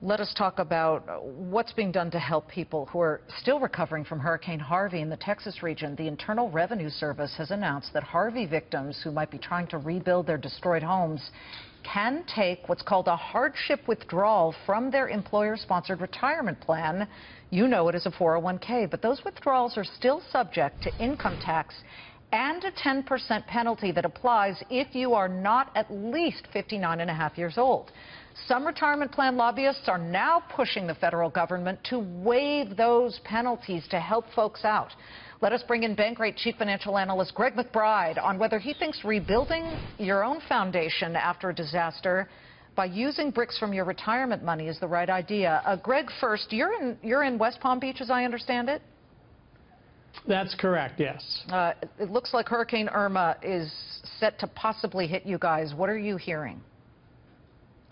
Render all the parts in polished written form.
Let us talk about what's being done to help people who are still recovering from Hurricane Harvey in the Texas region. The Internal Revenue Service has announced that Harvey victims who might be trying to rebuild their destroyed homes can take what's called a hardship withdrawal from their employer-sponsored retirement plan. You know it as a 401k, but those withdrawals are still subject to income tax and a 10% penalty that applies if you are not at least 59.5 years old. Some retirement plan lobbyists are now pushing the federal government to waive those penalties to help folks out. Let us bring in Bankrate chief financial analyst Greg McBride on whether he thinks rebuilding your own foundation after a disaster by using bricks from your retirement money is the right idea. Greg, first, you're in West Palm Beach, as I understand it? That's correct, yes. It looks like Hurricane Irma is set to possibly hit you guys. What are you hearing?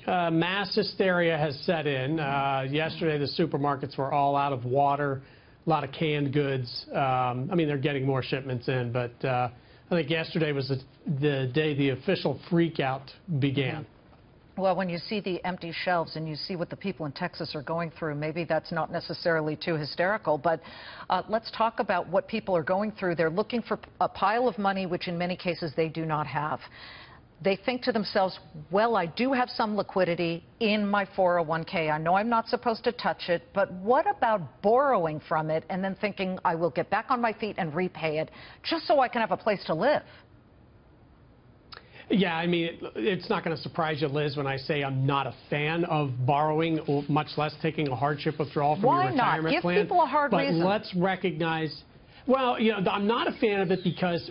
Mass hysteria has set in. Yesterday, the supermarkets were all out of water, a lot of canned goods. I mean, they're getting more shipments in, but I think yesterday was the day the official freakout began. Well, when you see the empty shelves and you see what the people in Texas are going through, maybe that's not necessarily too hysterical, but let's talk about what people are going through. They're looking for a pile of money, which in many cases they do not have. They think to themselves, well, I do have some liquidity in my 401k. I know I'm not supposed to touch it, but what about borrowing from it and then thinking I will get back on my feet and repay it just so I can have a place to live? Yeah, I mean, it's not going to surprise you, Liz, when I say I'm not a fan of borrowing, or much less taking a hardship withdrawal from your retirement plan. Why not? Give people a hard reason. But let's recognize, well, you know, I'm not a fan of it because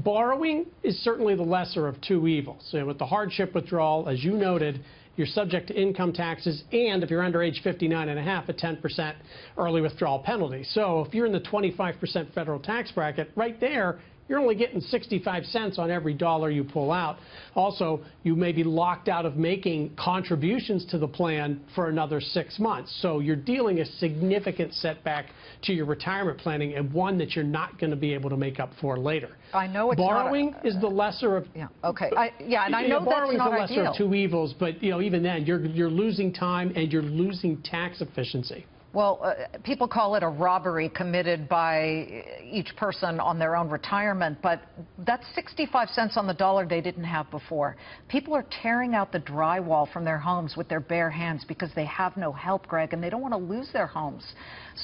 borrowing is certainly the lesser of two evils. So with the hardship withdrawal, as you noted, you're subject to income taxes, and if you're under age 59.5, a 10% early withdrawal penalty. So if you're in the 25% federal tax bracket, right there, you're only getting 65 cents on every dollar you pull out. Also, you may be locked out of making contributions to the plan for another 6 months. So you're dealing a significant setback to your retirement planning, and one that you're not going to be able to make up for later. I know it's borrowing is the lesser of. Yeah. Okay. And I know borrowing that's not is the lesser ideal. of two evils, but you know, even then, you're losing time and you're losing tax efficiency. Well, people call it a robbery committed by each person on their own retirement, but that's 65 cents on the dollar they didn't have before. People are tearing out the drywall from their homes with their bare hands because they have no help, Greg, and they don't want to lose their homes.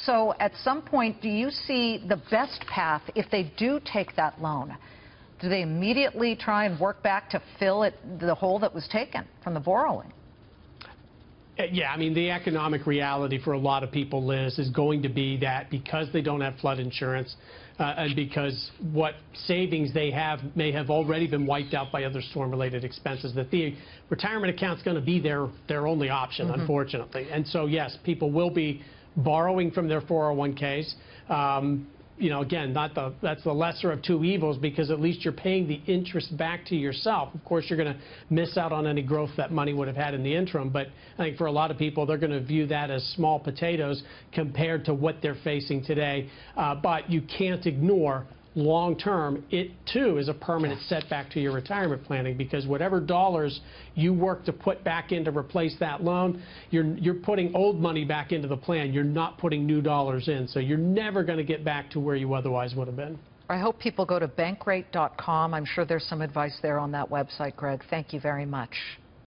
So at some point, do you see the best path if they do take that loan? Do they immediately try and work back to fill the hole that was taken from the borrowing? Yeah, I mean, the economic reality for a lot of people, Liz, is going to be that because they don't have flood insurance and because what savings they have may have already been wiped out by other storm-related expenses, that the retirement account's going to be their only option, unfortunately. And so, yes, people will be borrowing from their 401ks. You know, again, that's the lesser of two evils because at least you're paying the interest back to yourself. Of course, you're going to miss out on any growth that money would have had in the interim, but I think for a lot of people, they're going to view that as small potatoes compared to what they're facing today. But you can't ignore long-term, it too is a permanent setback to your retirement planning because whatever dollars you work to put back in to replace that loan, you're putting old money back into the plan. You're not putting new dollars in, so you're never going to get back to where you otherwise would have been. I hope people go to bankrate.com. I'm sure there's some advice there on that website, Greg. Thank you very much.